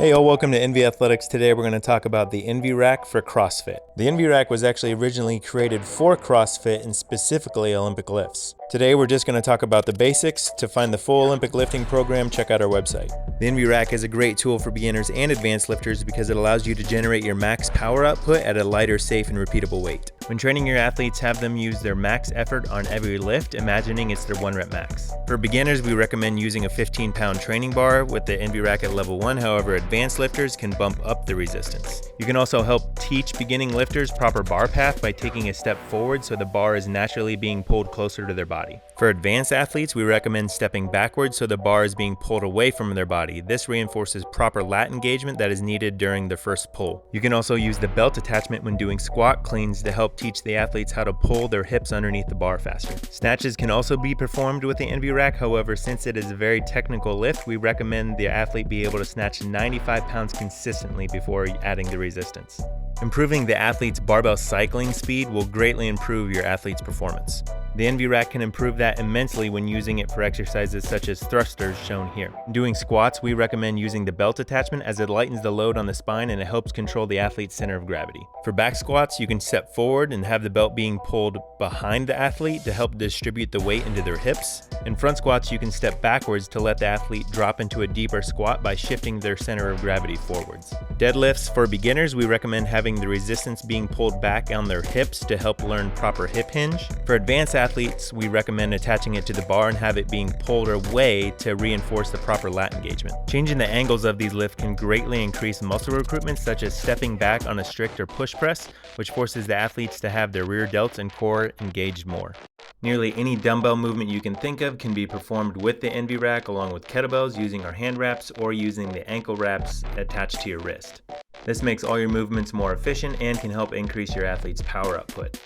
Hey y'all, welcome to Envy Athletics. Today we're going to talk about the Envy Rack for CrossFit. The Envy Rack was actually originally created for CrossFit and specifically Olympic lifts. Today we're just going to talk about the basics. To find the full Olympic lifting program, check out our website. The Envy Rack is a great tool for beginners and advanced lifters because it allows you to generate your max power output at a lighter, safe, and repeatable weight. When training your athletes, have them use their max effort on every lift, imagining it's their 1 rep max. For beginners, we recommend using a 15-pound training bar with the Envy Rack at level 1. However, advanced lifters can bump up the resistance. You can also help teach beginning lifters proper bar path by taking a step forward so the bar is naturally being pulled closer to their body. For advanced athletes, we recommend stepping backwards so the bar is being pulled away from their body. This reinforces proper lat engagement that is needed during the first pull. You can also use the belt attachment when doing squat cleans to help teach the athletes how to pull their hips underneath the bar faster. Snatches can also be performed with the Envy Rack. However, since it is a very technical lift, we recommend the athlete be able to snatch 95 pounds consistently before adding the resistance. Improving the athlete's barbell cycling speed will greatly improve your athlete's performance. The Envy Rack can improve that immensely when using it for exercises such as thrusters shown here. Doing squats, we recommend using the belt attachment as it lightens the load on the spine and it helps control the athlete's center of gravity. For back squats, you can step forward and have the belt being pulled behind the athlete to help distribute the weight into their hips. In front squats, you can step backwards to let the athlete drop into a deeper squat by shifting their center of gravity forwards. Deadlifts, for beginners, we recommend having the resistance being pulled back on their hips to help learn proper hip hinge. For advanced athletes, we recommend attaching it to the bar and have it being pulled away to reinforce the proper lat engagement. Changing the angles of these lifts can greatly increase muscle recruitment, such as stepping back on a strict or push press, which forces the athletes to have their rear delts and core engaged more. Nearly any dumbbell movement you can think of can be performed with the Envy Rack along with kettlebells using our hand wraps or using the ankle wraps attached to your wrist. This makes all your movements more efficient and can help increase your athlete's power output.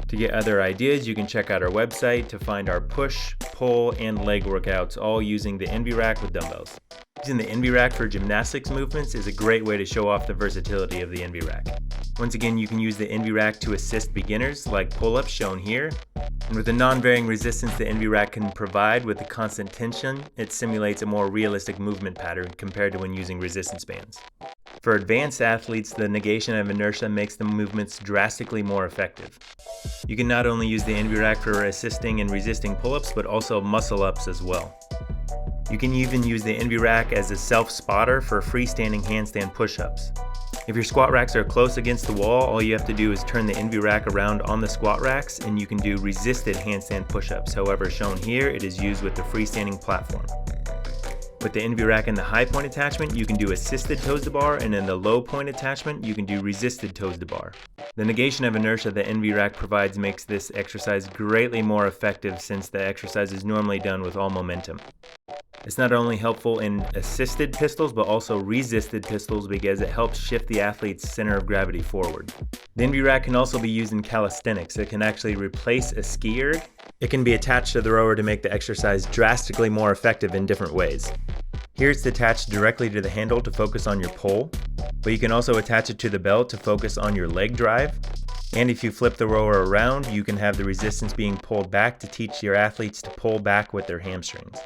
To get other ideas, you can check out our website to find our push, pull, and leg workouts, all using the Envy Rack with dumbbells. Using the Envy Rack for gymnastics movements is a great way to show off the versatility of the Envy Rack. Once again, you can use the Envy Rack to assist beginners, like pull-ups shown here. And with the non-varying resistance the Envy Rack can provide with the constant tension, it simulates a more realistic movement pattern compared to when using resistance bands. For advanced athletes, the negation of inertia makes the movements drastically more effective. You can not only use the Envy Rack for assisting and resisting pull-ups, but also muscle-ups as well. You can even use the Envy Rack as a self-spotter for freestanding handstand push-ups. If your squat racks are close against the wall, all you have to do is turn the Envy Rack around on the squat racks and you can do resisted handstand push-ups. However, shown here, it is used with the freestanding platform. With the Envy Rack and the high point attachment, you can do assisted toes to bar, and in the low point attachment, you can do resisted toes to bar. The negation of inertia the Envy Rack provides makes this exercise greatly more effective since the exercise is normally done with all momentum. It's not only helpful in assisted pistols, but also resisted pistols because it helps shift the athlete's center of gravity forward. The Envy Rack can also be used in calisthenics. It can actually replace a ski erg. It can be attached to the rower to make the exercise drastically more effective in different ways. Here it's attached directly to the handle to focus on your pull, but you can also attach it to the belt to focus on your leg drive. And if you flip the rower around, you can have the resistance being pulled back to teach your athletes to pull back with their hamstrings.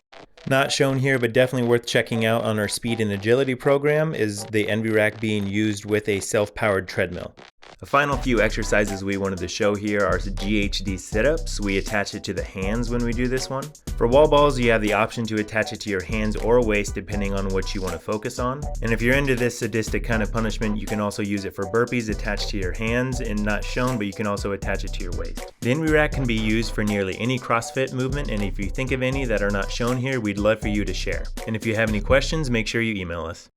Not shown here, but definitely worth checking out on our speed and agility program, is the Envy Rack being used with a self-powered treadmill. The final few exercises we wanted to show here are GHD sit-ups. We attach it to the hands when we do this one. For wall balls, you have the option to attach it to your hands or waist depending on what you want to focus on. And if you're into this sadistic kind of punishment, you can also use it for burpees attached to your hands and not shown, but you can also attach it to your waist. The Envy Rack can be used for nearly any CrossFit movement, and if you think of any that are not shown here, we'd love for you to share. And if you have any questions, make sure you email us.